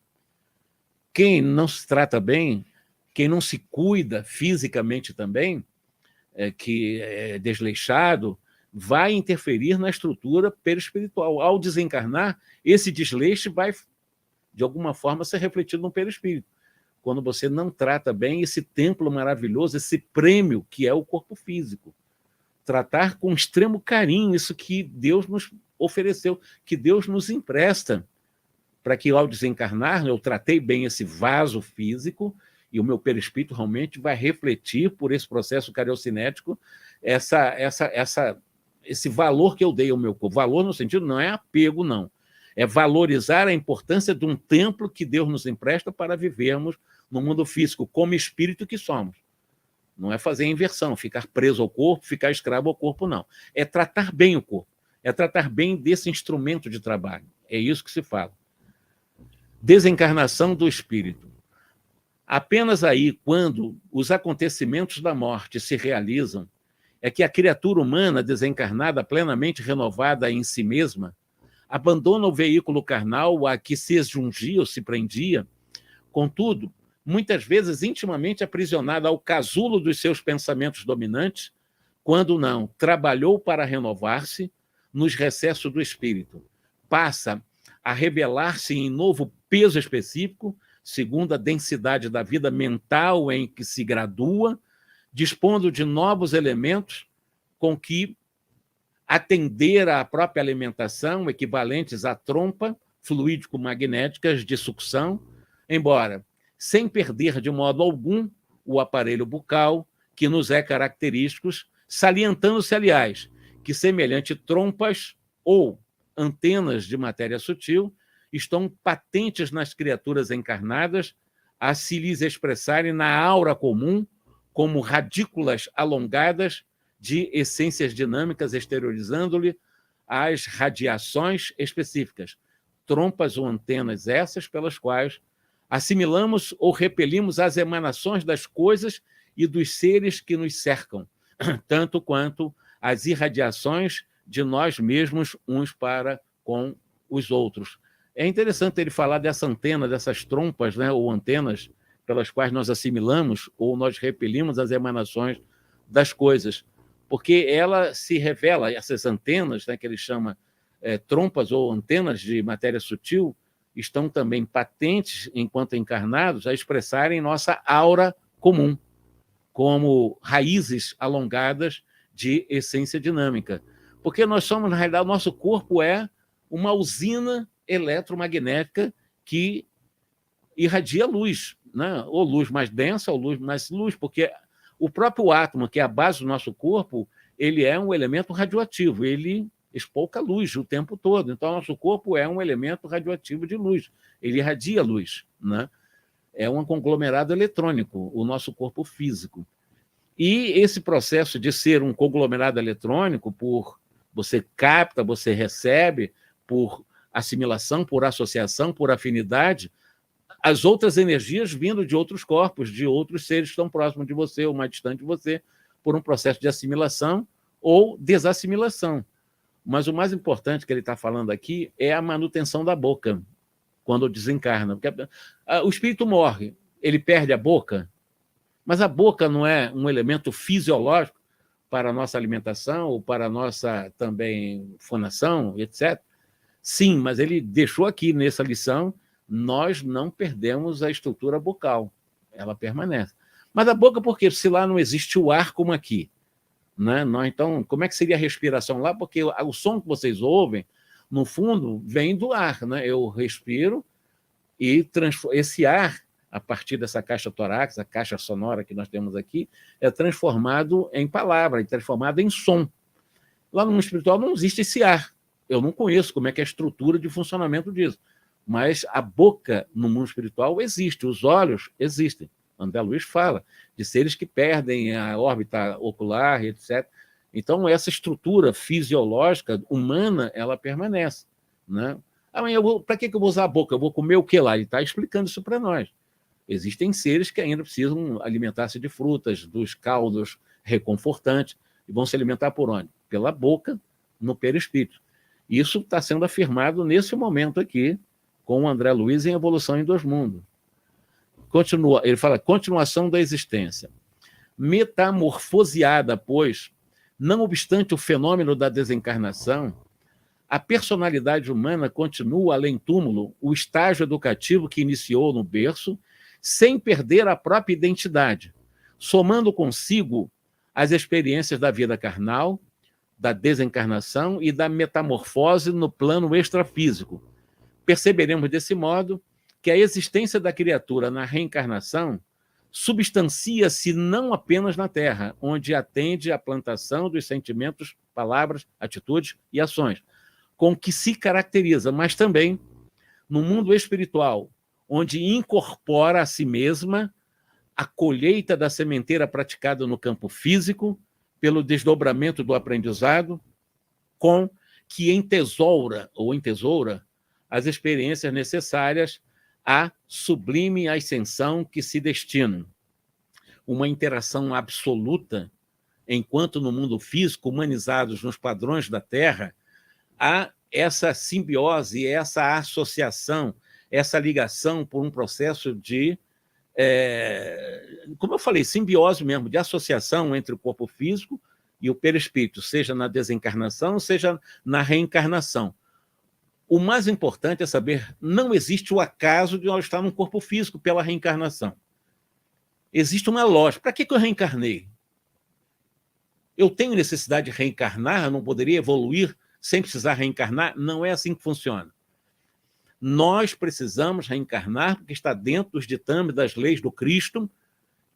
S1: Quem não se trata bem, quem não se cuida fisicamente também, que é desleixado, vai interferir na estrutura perispiritual. Ao desencarnar, esse desleixo vai, de alguma forma, ser refletido no perispírito. Quando você não trata bem esse templo maravilhoso, esse prêmio que é o corpo físico. Tratar com extremo carinho isso que Deus nos ofereceu, que Deus nos empresta, para que, ao desencarnar, eu tratei bem esse vaso físico e o meu perispírito realmente vai refletir por esse processo cariocinético esse valor que eu dei ao meu corpo. Valor no sentido não é apego, não. É valorizar a importância de um templo que Deus nos empresta para vivermos no mundo físico, como espírito que somos. Não é fazer inversão, ficar preso ao corpo, ficar escravo ao corpo, não. É tratar bem o corpo, é tratar bem desse instrumento de trabalho. É isso que se fala. Desencarnação do espírito. Apenas aí, quando os acontecimentos da morte se realizam, é que a criatura humana desencarnada, plenamente renovada em si mesma, abandona o veículo carnal a que se jungia ou se prendia. Contudo, muitas vezes intimamente aprisionada ao casulo dos seus pensamentos dominantes, quando não trabalhou para renovar-se nos recessos do espírito. Passa a revelar-se em novo peso específico, segundo a densidade da vida mental em que se gradua, dispondo de novos elementos com que atender à própria alimentação, equivalentes à trompa fluídico-magnéticas de sucção, embora sem perder de modo algum o aparelho bucal, que nos é característico, salientando-se, aliás, que semelhante trompas ou antenas de matéria sutil estão patentes nas criaturas encarnadas a se lhes expressarem na aura comum como radículas alongadas de essências dinâmicas, exteriorizando-lhe as radiações específicas, trompas ou antenas essas pelas quais assimilamos ou repelimos as emanações das coisas e dos seres que nos cercam, tanto quanto as irradiações de nós mesmos uns para com os outros. É interessante ele falar dessa antena, dessas trompas, né, ou antenas pelas quais nós assimilamos ou nós repelimos as emanações das coisas, porque ela se revela, essas antenas, né, que ele chama trompas ou antenas de matéria sutil, estão também patentes, enquanto encarnados, a expressarem nossa aura comum, como raízes alongadas de essência dinâmica. Porque nós somos, na realidade, o nosso corpo é uma usina eletromagnética que irradia luz, né? Ou luz mais densa, ou luz mais luz, porque o próprio átomo, que é a base do nosso corpo, ele é um elemento radioativo, ele espolca luz o tempo todo. Então, nosso corpo é um elemento radioativo de luz, ele irradia luz, né? É um conglomerado eletrônico, o nosso corpo físico. E esse processo de ser um conglomerado eletrônico, por você capta, você recebe, por assimilação, por associação, por afinidade, as outras energias vindo de outros corpos, de outros seres que estão próximos de você ou mais distantes de você, por um processo de assimilação ou desassimilação. Mas o mais importante que ele está falando aqui é a manutenção da boca, quando desencarna. Porque o espírito morre, ele perde a boca, mas a boca não é um elemento fisiológico para a nossa alimentação ou para a nossa também fonação, etc. Sim, mas ele deixou aqui nessa lição, nós não perdemos a estrutura bucal, ela permanece. Mas a boca, por quê? Se lá não existe o ar como aqui, né? Então, como é que seria a respiração lá? Porque o som que vocês ouvem, no fundo, vem do ar, né? Eu respiro e esse ar, a partir dessa caixa torácica, a caixa sonora que nós temos aqui, é transformado em palavra, é transformado em som. Lá no mundo espiritual não existe esse ar. Eu não conheço como é que é a estrutura de funcionamento disso. Mas a boca no mundo espiritual existe, os olhos existem. André Luiz fala de seres que perdem a órbita ocular, etc. Então, essa estrutura fisiológica humana, ela permanece, né? Para que eu vou usar a boca? Eu vou comer o que lá? Ele está explicando isso para nós. Existem seres que ainda precisam alimentar-se de frutas, dos caldos reconfortantes, e vão se alimentar por onde? Pela boca, no perispírito. Isso está sendo afirmado nesse momento aqui, com o André Luiz em Evolução em Dois Mundos. Continua, ele fala, continuação da existência. Metamorfoseada, pois, não obstante o fenômeno da desencarnação, a personalidade humana continua, além túmulo, o estágio educativo que iniciou no berço, sem perder a própria identidade, somando consigo as experiências da vida carnal, da desencarnação e da metamorfose no plano extrafísico. Perceberemos desse modo que a existência da criatura na reencarnação substancia-se não apenas na Terra, onde atende à plantação dos sentimentos, palavras, atitudes e ações, com que se caracteriza, mas também no mundo espiritual, onde incorpora a si mesma a colheita da sementeira praticada no campo físico, pelo desdobramento do aprendizado, com que entesoura as experiências necessárias à sublime ascensão que se destinam. Uma interação absoluta, enquanto no mundo físico, humanizados nos padrões da Terra, há essa simbiose, essa associação, essa ligação por um processo de como eu falei, simbiose mesmo, de associação entre o corpo físico e o perispírito, seja na desencarnação, seja na reencarnação. O mais importante é saber, não existe o acaso de nós estar num corpo físico pela reencarnação. Existe uma lógica. Para que eu reencarnei? Eu tenho necessidade de reencarnar? Eu não poderia evoluir sem precisar reencarnar? Não é assim que funciona. Nós precisamos reencarnar porque está dentro dos ditames das leis do Cristo,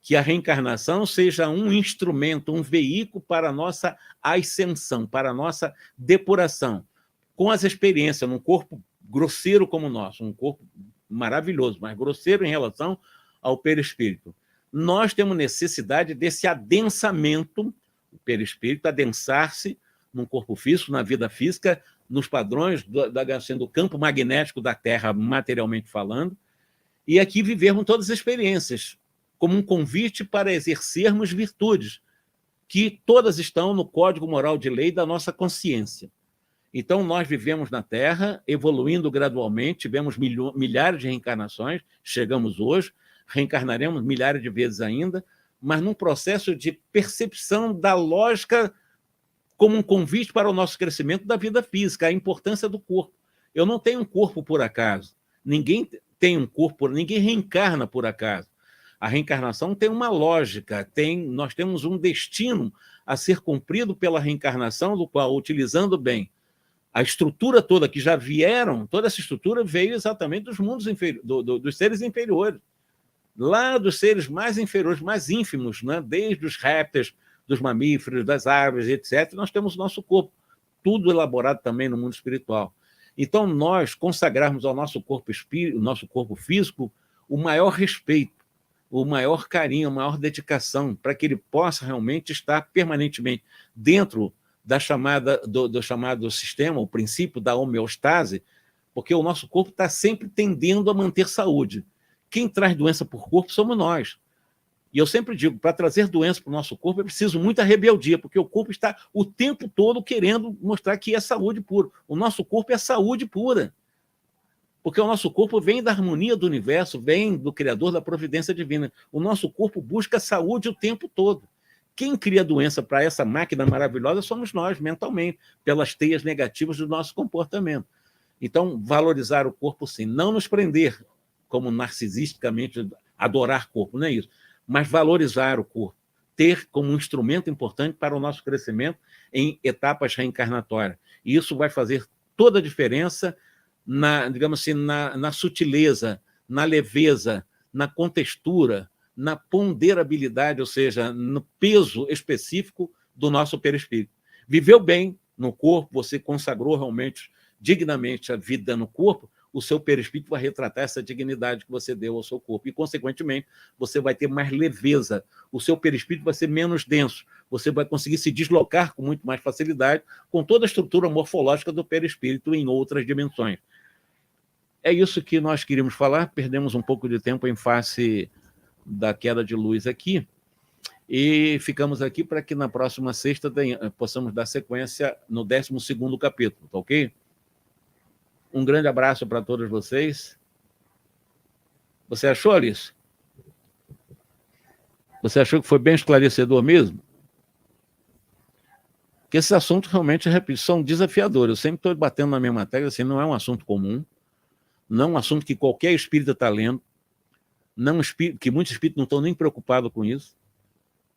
S1: que a reencarnação seja um instrumento, um veículo para a nossa ascensão, para a nossa depuração, com as experiências num corpo grosseiro como o nosso, um corpo maravilhoso, mas grosseiro em relação ao perispírito. Nós temos necessidade desse adensamento, o perispírito adensar-se num corpo físico, na vida física, nos padrões do campo magnético da Terra, materialmente falando, e aqui vivermos todas as experiências, como um convite para exercermos virtudes, que todas estão no código moral de lei da nossa consciência. Então, nós vivemos na Terra, evoluindo gradualmente, tivemos milhares de reencarnações, chegamos hoje, reencarnaremos milhares de vezes ainda, mas num processo de percepção da lógica como um convite para o nosso crescimento da vida física, a importância do corpo. Eu não tenho um corpo por acaso, ninguém tem um corpo, ninguém reencarna por acaso. A reencarnação tem uma lógica, nós temos um destino a ser cumprido pela reencarnação, do qual, utilizando bem a estrutura toda que já vieram, toda essa estrutura veio exatamente dos mundos dos seres inferiores, lá dos seres mais inferiores, mais ínfimos, né? Desde os répteis, dos mamíferos, das árvores, etc., nós temos o nosso corpo, tudo elaborado também no mundo espiritual. Então, nós consagrarmos ao nosso corpo espírito, nosso corpo físico, o maior respeito, o maior carinho, a maior dedicação, para que ele possa realmente estar permanentemente dentro do chamado sistema, o princípio da homeostase, porque o nosso corpo está sempre tendendo a manter saúde. Quem traz doença por corpo somos nós. E eu sempre digo, para trazer doença para o nosso corpo é preciso muita rebeldia, porque o corpo está o tempo todo querendo mostrar que é saúde pura. O nosso corpo é saúde pura. Porque o nosso corpo vem da harmonia do universo, vem do Criador, da providência divina. O nosso corpo busca saúde o tempo todo. Quem cria doença para essa máquina maravilhosa somos nós, mentalmente, pelas teias negativas do nosso comportamento. Então, valorizar o corpo, sim. Não nos prender, como narcisisticamente, adorar corpo, não é isso. Mas valorizar o corpo, ter como um instrumento importante para o nosso crescimento em etapas reencarnatórias. E isso vai fazer toda a diferença digamos assim, na sutileza, na leveza, na contextura, na ponderabilidade, ou seja, no peso específico do nosso perispírito. Viveu bem no corpo, você consagrou realmente, dignamente, a vida no corpo, o seu perispírito vai retratar essa dignidade que você deu ao seu corpo. E, consequentemente, você vai ter mais leveza. O seu perispírito vai ser menos denso. Você vai conseguir se deslocar com muito mais facilidade com toda a estrutura morfológica do perispírito em outras dimensões. É isso que nós queríamos falar. Perdemos um pouco de tempo em face da queda de luz aqui. E ficamos aqui para que na próxima sexta possamos dar sequência no 12º capítulo, tá ok? Um grande abraço para todos vocês. Você achou, Alice? Você achou que foi bem esclarecedor mesmo? Porque esses assuntos realmente, repito, são desafiadores. Eu sempre estou batendo na mesma tecla, assim, não é um assunto comum, não é um assunto que qualquer espírita está lendo, não, que muitos espíritos não estão nem preocupados com isso,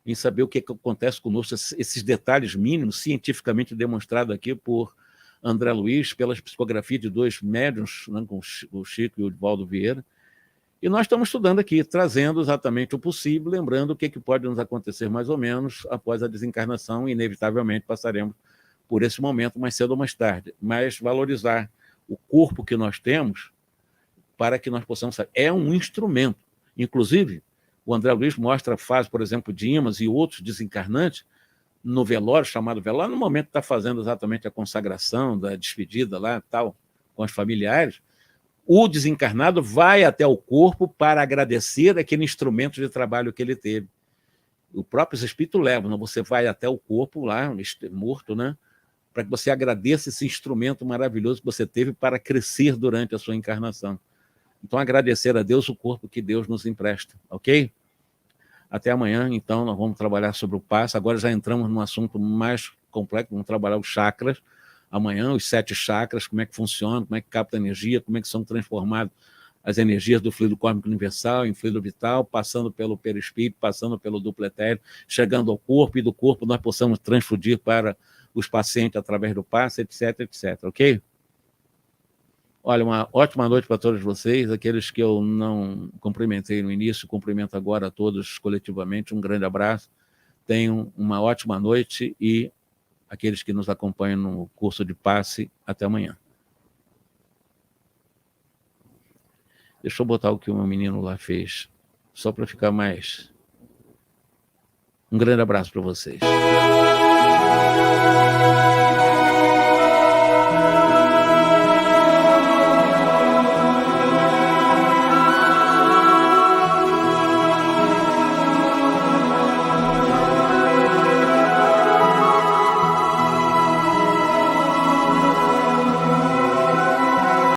S1: em saber o que acontece conosco, esses detalhes mínimos, cientificamente demonstrados aqui por André Luiz, pelas psicografias de 2 médiuns, né, com o Chico e o Divaldo Vieira, e nós estamos estudando aqui, trazendo exatamente o possível, lembrando o que pode nos acontecer mais ou menos após a desencarnação, e inevitavelmente passaremos por esse momento mais cedo ou mais tarde, mas valorizar o corpo que nós temos para que nós possamos saber. É um instrumento. Inclusive, o André Luiz mostra a fase, por exemplo, de ímãs e outros desencarnantes, no velório, chamado velório, no momento que está fazendo exatamente a consagração, da despedida lá, tal, com os familiares, o desencarnado vai até o corpo para agradecer aquele instrumento de trabalho que ele teve. O próprio espírito leva, você vai até o corpo lá, morto, né, para que você agradeça esse instrumento maravilhoso que você teve para crescer durante a sua encarnação. Então, agradecer a Deus o corpo que Deus nos empresta, ok? Até amanhã, então, nós vamos trabalhar sobre o passe. Agora já entramos num assunto mais complexo, vamos trabalhar os chakras. Amanhã, os 7 chakras, como é que funciona, como é que capta energia, como é que são transformadas as energias do fluido cósmico universal em fluido vital, passando pelo perispírito, passando pelo duplo etéreo, chegando ao corpo, e do corpo nós possamos transfundir para os pacientes através do passe, etc, etc, ok? Olha, uma ótima noite para todos vocês, aqueles que eu não cumprimentei no início, cumprimento agora a todos coletivamente, um grande abraço, tenham uma ótima noite, e aqueles que nos acompanham no curso de passe, até amanhã. Deixa eu botar o que o meu menino lá fez, só para ficar mais... Um grande abraço para vocês.